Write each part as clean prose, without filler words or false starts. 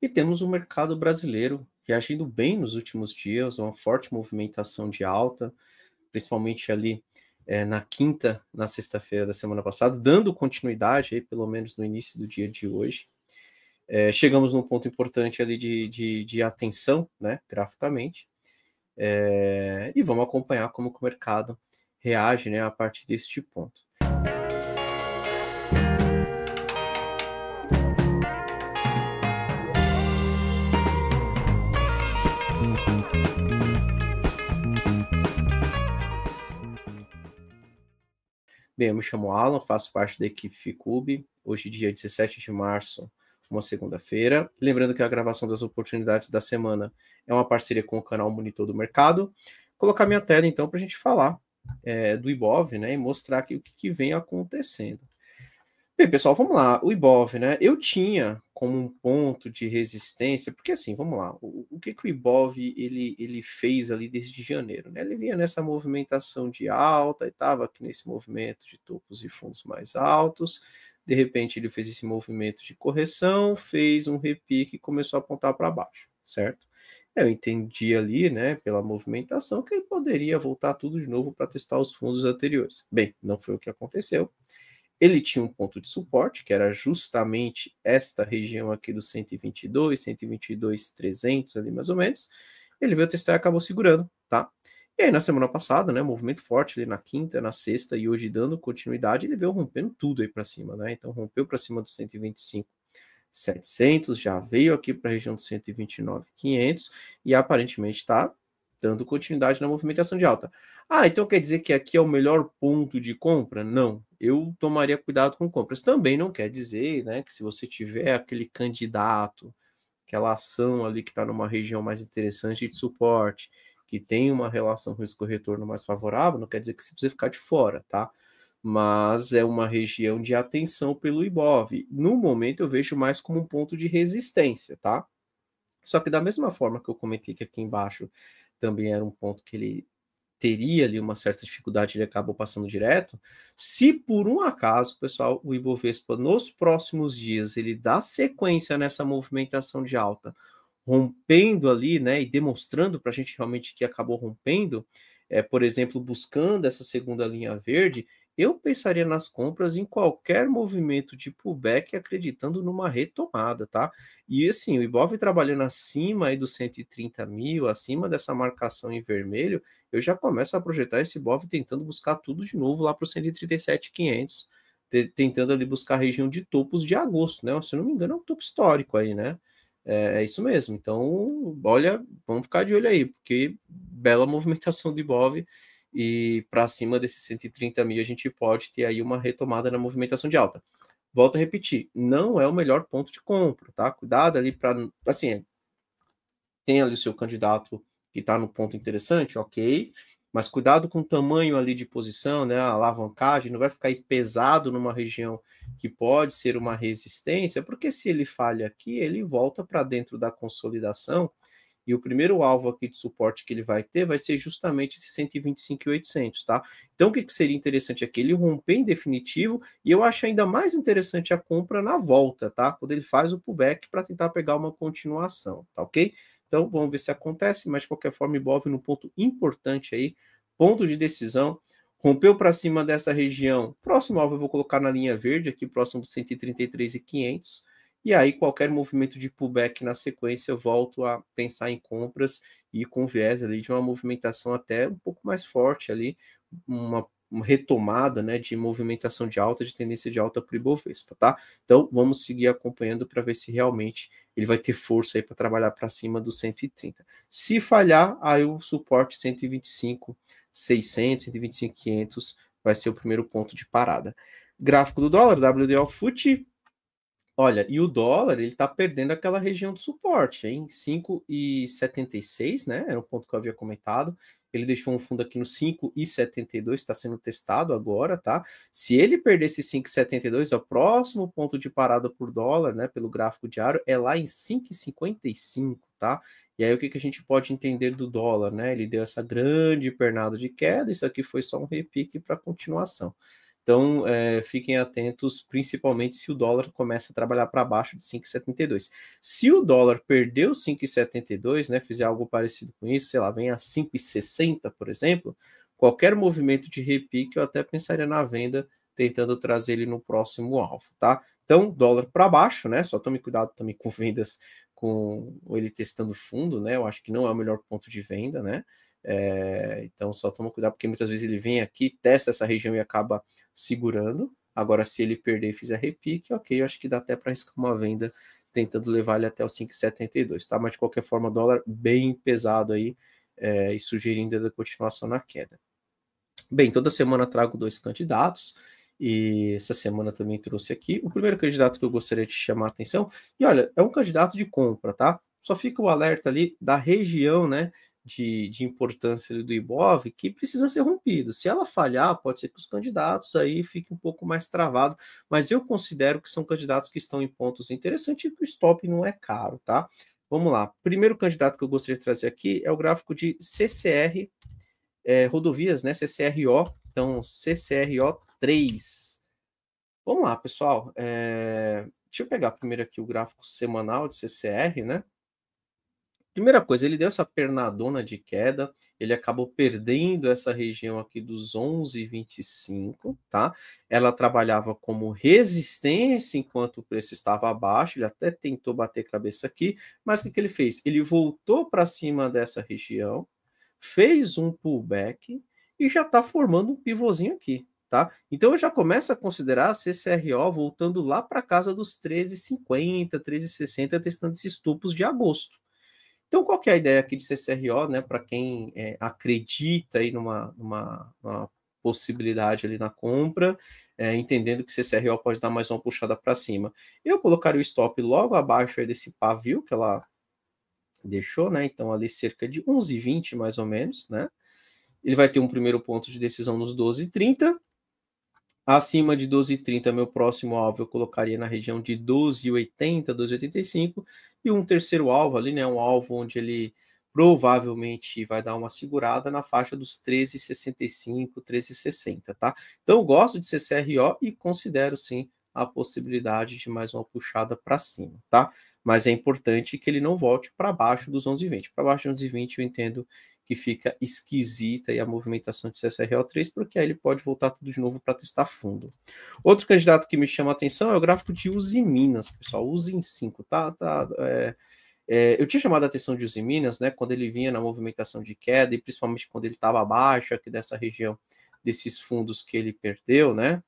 E temos o mercado brasileiro reagindo bem nos últimos dias, uma forte movimentação de alta, principalmente ali, na quinta, na sexta-feira da semana passada, dando continuidade aí, pelo menos no início do dia de hoje. Chegamos num ponto importante ali de atenção, né, graficamente, e vamos acompanhar como que o mercado reage, né, a partir deste ponto. Bem, eu me chamo Alan, faço parte da equipe Ficube. Hoje, dia 17 de março, uma segunda-feira. Lembrando que a gravação das oportunidades da semana é uma parceria com o canal Monitor do Mercado. Vou colocar minha tela, então, para a gente falar do Ibov, né, e mostrar aqui o que vem acontecendo. Bem, pessoal, vamos lá. O Ibov, né? Eu tinha como um ponto de resistência, porque assim, vamos lá. O que o Ibov ele fez ali desde janeiro, né? Ele vinha nessa movimentação de alta e estava aqui nesse movimento de topos e fundos mais altos. De repente, ele fez esse movimento de correção, fez um repique e começou a apontar para baixo, certo? Eu entendi ali, né, pela movimentação, que ele poderia voltar tudo de novo para testar os fundos anteriores. Bem, não foi o que aconteceu. Ele tinha um ponto de suporte, que era justamente esta região aqui do 122, 122,300 ali mais ou menos. Ele veio testar e acabou segurando, tá? E aí na semana passada, né, movimento forte ali na quinta, na sexta e hoje dando continuidade, ele veio rompendo tudo aí para cima, né? Então rompeu para cima do 125,700, já veio aqui para a região do 129,500 e aparentemente está dando continuidade na movimentação de alta. Ah, então quer dizer que aqui é o melhor ponto de compra? Não, eu tomaria cuidado com compras. Também não quer dizer, né, que se você tiver aquele candidato, aquela ação ali que está numa região mais interessante de suporte, que tem uma relação risco-retorno mais favorável, não quer dizer que você precisa ficar de fora, tá? Mas é uma região de atenção pelo Ibov. No momento eu vejo mais como um ponto de resistência, tá? Só que da mesma forma que eu comentei que aqui embaixo também era um ponto que ele teria ali uma certa dificuldade, ele acabou passando direto. Se por um acaso, pessoal, o Ibovespa nos próximos dias ele dá sequência nessa movimentação de alta, rompendo ali, né, e demonstrando para a gente realmente que acabou rompendo, por exemplo, buscando essa segunda linha verde, eu pensaria nas compras em qualquer movimento de pullback, acreditando numa retomada, tá? E assim, o Ibov trabalhando acima aí dos 130 mil, acima dessa marcação em vermelho, eu já começo a projetar esse Ibov tentando buscar tudo de novo lá para os 137.500, tentando ali buscar a região de topos de agosto, né? Se eu não me engano, é um topo histórico aí, né? É isso mesmo. Então, olha, vamos ficar de olho aí, porque bela movimentação do Ibov e para cima desses 130 mil a gente pode ter aí uma retomada na movimentação de alta. Volto a repetir, não é o melhor ponto de compra, tá? Cuidado ali para, assim, tem ali o seu candidato que está no ponto interessante, ok, mas cuidado com o tamanho ali de posição, né? A alavancagem não vai ficar aí pesado numa região que pode ser uma resistência, porque se ele falha aqui, ele volta para dentro da consolidação e o primeiro alvo aqui de suporte que ele vai ter vai ser justamente esse 125.800, tá? Então, o que seria interessante aqui? Ele romper em definitivo, e eu acho ainda mais interessante a compra na volta, tá? Quando ele faz o pullback para tentar pegar uma continuação, tá ok? Então, vamos ver se acontece, mas de qualquer forma, Ibov no ponto importante aí, ponto de decisão, rompeu para cima dessa região, próximo alvo eu vou colocar na linha verde, aqui próximo do 133.500, e aí, qualquer movimento de pullback na sequência, eu volto a pensar em compras e com viés ali de uma movimentação até um pouco mais forte ali, uma retomada, né, de movimentação de alta, de tendência de alta para o Ibovespa, tá? Então, vamos seguir acompanhando para ver se realmente ele vai ter força aí para trabalhar para cima do 130. Se falhar, aí o suporte 125.600, 125.500 vai ser o primeiro ponto de parada. Gráfico do dólar, WDO FUT. Olha, e o dólar, ele tá perdendo aquela região do suporte, hein? 5,76, né? Era um ponto que eu havia comentado. Ele deixou um fundo aqui no 5,72, está sendo testado agora, tá? Se ele perder esse 5,72, o próximo ponto de parada por dólar, né? Pelo gráfico diário, é lá em 5,55, tá? E aí o que a gente pode entender do dólar, né? Ele deu essa grande pernada de queda, isso aqui foi só um repique para continuação. Então, fiquem atentos, principalmente se o dólar começa a trabalhar para baixo de 5,72. Se o dólar perdeu 5,72, né, fizer algo parecido com isso, sei lá, vem a 5,60, por exemplo, qualquer movimento de repique eu até pensaria na venda, tentando trazer ele no próximo alvo, tá? Então, dólar para baixo, né? Só tome cuidado também com vendas, com ele testando fundo, né? Eu acho que não é o melhor ponto de venda, né? Então, só toma cuidado, porque muitas vezes ele vem aqui, testa essa região e acaba segurando. Agora, se ele perder e fizer repique, ok, eu acho que dá até para arriscar uma venda, tentando levar ele até os 5,72, tá? Mas, de qualquer forma, dólar bem pesado aí, e sugerindo a continuação na queda. Bem, toda semana trago 2 candidatos, e essa semana também trouxe aqui. O primeiro candidato que eu gostaria de chamar a atenção, e olha, é um candidato de compra, tá? Só fica o alerta ali da região, né, de importância do Ibov, que precisa ser rompido. Se ela falhar, pode ser que os candidatos aí fiquem um pouco mais travado, mas eu considero que são candidatos que estão em pontos interessantes e que o stop não é caro, tá? Vamos lá. Primeiro candidato que eu gostaria de trazer aqui é o gráfico de CCR, rodovias, né? CCRO, então CCRO 3. Vamos lá, pessoal. Deixa eu pegar primeiro aqui o gráfico semanal de CCR, né? Primeira coisa, ele deu essa pernadona de queda, ele acabou perdendo essa região aqui dos 11,25, tá? Ela trabalhava como resistência enquanto o preço estava abaixo, ele até tentou bater cabeça aqui, mas o que ele fez? Ele voltou para cima dessa região, fez um pullback e já está formando um pivôzinho aqui, tá? Então eu já começo a considerar a CCRO voltando lá para casa dos 13,50, 13,60, testando esses topos de agosto. Então, qual que é a ideia aqui de CCRO, né? Para quem acredita aí numa possibilidade ali na compra, entendendo que CCRO pode dar mais uma puxada para cima. Eu colocaria o stop logo abaixo aí desse pavio que ela deixou, né? Então, ali cerca de 11,20 mais ou menos, né? Ele vai ter um primeiro ponto de decisão nos 12,30. Acima de 12,30, meu próximo alvo eu colocaria na região de 12,80, 12,85. E um terceiro alvo ali, né? Um alvo onde ele provavelmente vai dar uma segurada na faixa dos 13,65, 13,60, tá? Então, eu gosto de CCRO e considero, sim, a possibilidade de mais uma puxada para cima, tá? Mas é importante que ele não volte para baixo dos 11,20. Para baixo dos 11,20 eu entendo que fica esquisita aí a movimentação de CSRO3, porque aí ele pode voltar tudo de novo para testar fundo. Outro candidato que me chama a atenção é o gráfico de Usiminas, pessoal, Usim 5, tá? Eu tinha chamado a atenção de Usiminas, né, quando ele vinha na movimentação de queda, e principalmente quando ele estava abaixo aqui dessa região, desses fundos que ele perdeu, né?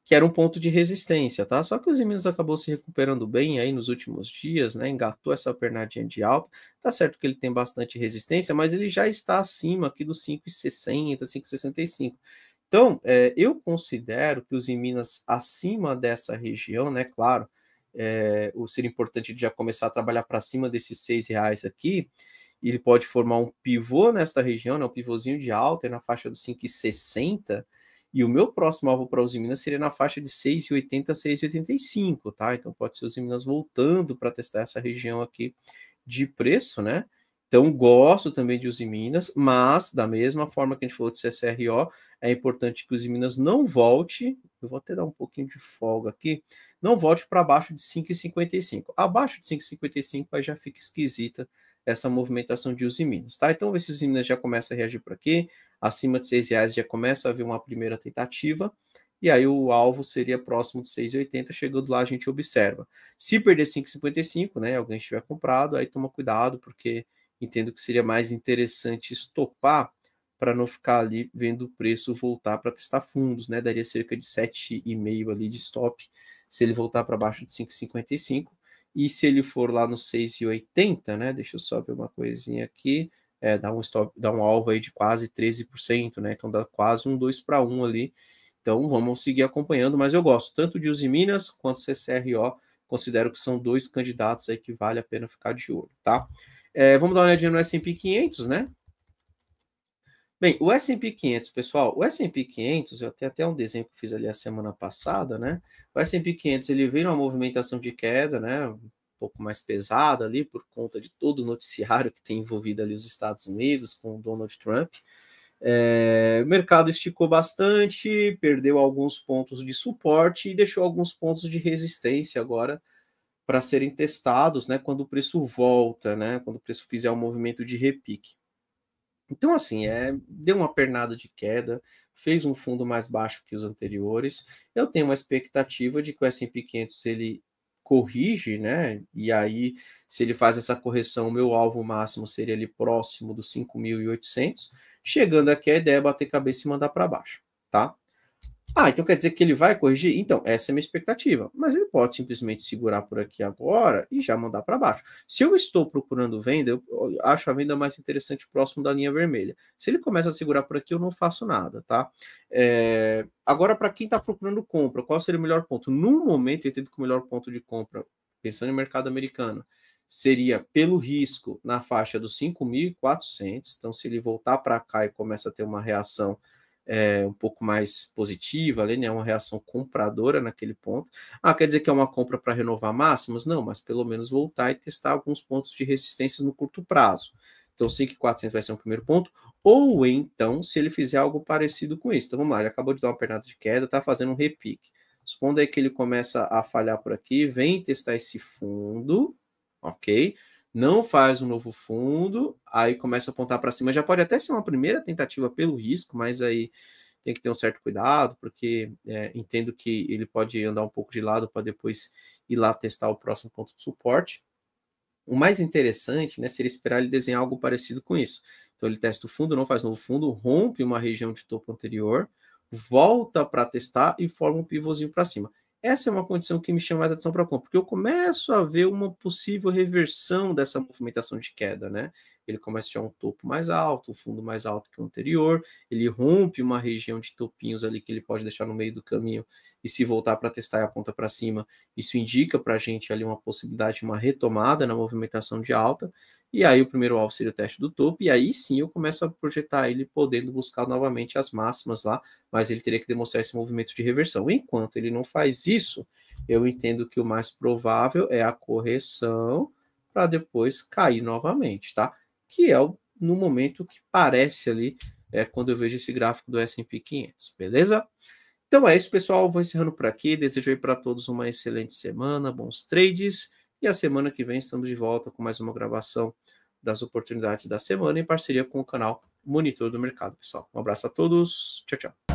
Que era um ponto de resistência, tá? Só que os Minas acabou se recuperando bem aí nos últimos dias, né? Engatou essa pernadinha de alta. Tá certo que ele tem bastante resistência, mas ele já está acima aqui dos 5,60, 5,65. Então, eu considero que os Minas acima dessa região, né? Claro, seria importante já começar a trabalhar para cima desses R$ 6 aqui. Ele pode formar um pivô nesta região, né? Um pivôzinho de alta na faixa dos 5,60. E o meu próximo alvo para os Minas seria na faixa de 6,80 a 6,85, tá? Então pode ser os Minas voltando para testar essa região aqui de preço, né? Então gosto também de Usiminas, mas da mesma forma que a gente falou de CCRO, é importante que os Minas não volte, eu vou até dar um pouquinho de folga aqui, não volte para baixo de 5,55. Abaixo de 5,55 aí já fica esquisita essa movimentação de Usiminas, tá? Então ver se os Minas já começa a reagir por aqui, acima de R$ 6 já começa a haver uma primeira tentativa, e aí o alvo seria próximo de 6,80, chegando lá a gente observa. Se perder 5,55, né, alguém estiver comprado, aí toma cuidado, porque entendo que seria mais interessante estopar para não ficar ali vendo o preço voltar para testar fundos, né? Daria cerca de 7,5 ali de stop, se ele voltar para baixo de 5,55. E se ele for lá no 6,80, né? Deixa eu só ver uma coisinha aqui. Dá um stop, dá um alvo aí de quase 13%, né? Então dá quase um 2 para 1 ali. Então vamos seguir acompanhando, mas eu gosto tanto de Usiminas quanto CCRO. Considero que são dois candidatos aí que vale a pena ficar de olho, tá? Vamos dar uma olhadinha no S&P 500, né? Bem, o S&P 500, pessoal, o S&P 500, eu tenho até um desenho que eu fiz ali a semana passada, né? O S&P 500, ele veio numa movimentação de queda, né? Um pouco mais pesada ali, por conta de todo o noticiário que tem envolvido ali os Estados Unidos com o Donald Trump. O mercado esticou bastante, perdeu alguns pontos de suporte e deixou alguns pontos de resistência agora para serem testados, né, quando o preço volta, né, quando o preço fizer um movimento de repique. Então, assim, deu uma pernada de queda, fez um fundo mais baixo que os anteriores. Eu tenho uma expectativa de que o S&P 500 ele corrige, né? E aí, se ele faz essa correção, o meu alvo máximo seria ali próximo dos 5.800. Chegando aqui, a ideia é bater cabeça e mandar para baixo, tá? Então quer dizer que ele vai corrigir? Então, essa é a minha expectativa. Mas ele pode simplesmente segurar por aqui agora e já mandar para baixo. Se eu estou procurando venda, eu acho a venda mais interessante próximo da linha vermelha. Se ele começa a segurar por aqui, eu não faço nada, tá? Agora, para quem está procurando compra, qual seria o melhor ponto? No momento, eu entendo que o melhor ponto de compra, pensando em mercado americano, seria pelo risco na faixa dos 5.400. Então, se ele voltar para cá e começa a ter uma reação um pouco mais positiva, ali, né? Uma reação compradora naquele ponto. Quer dizer que é uma compra para renovar máximos? Não, mas pelo menos voltar e testar alguns pontos de resistência no curto prazo. Então, 5.400 vai ser um primeiro ponto. Ou então, se ele fizer algo parecido com isso. Então, vamos lá, ele acabou de dar uma pernada de queda, está fazendo um repique. Supondo aí que ele começa a falhar por aqui, vem testar esse fundo, ok? Não faz um novo fundo, aí começa a apontar para cima. Já pode até ser uma primeira tentativa pelo risco, mas aí tem que ter um certo cuidado, porque entendo que ele pode andar um pouco de lado para depois ir lá testar o próximo ponto de suporte. O mais interessante, né, seria esperar ele desenhar algo parecido com isso. Então ele testa o fundo, não faz novo fundo, rompe uma região de topo anterior, volta para testar e forma um pivôzinho para cima. Essa é uma condição que me chama mais atenção para a compra, porque eu começo a ver uma possível reversão dessa movimentação de queda, né? Ele começa a tirar um topo mais alto, um fundo mais alto que o anterior, ele rompe uma região de topinhos ali que ele pode deixar no meio do caminho e se voltar para testar e aponta para cima, isso indica para a gente ali uma possibilidade de uma retomada na movimentação de alta, e aí o primeiro alvo seria o teste do topo, e aí sim eu começo a projetar ele podendo buscar novamente as máximas lá, mas ele teria que demonstrar esse movimento de reversão. Enquanto ele não faz isso, eu entendo que o mais provável é a correção para depois cair novamente, tá? Que é no momento que parece ali, quando eu vejo esse gráfico do S&P 500, beleza? Então é isso, pessoal. Vou encerrando por aqui. Desejo aí para todos uma excelente semana, bons trades. E a semana que vem estamos de volta com mais uma gravação das oportunidades da semana em parceria com o canal Monitor do Mercado, pessoal. Um abraço a todos. Tchau, tchau.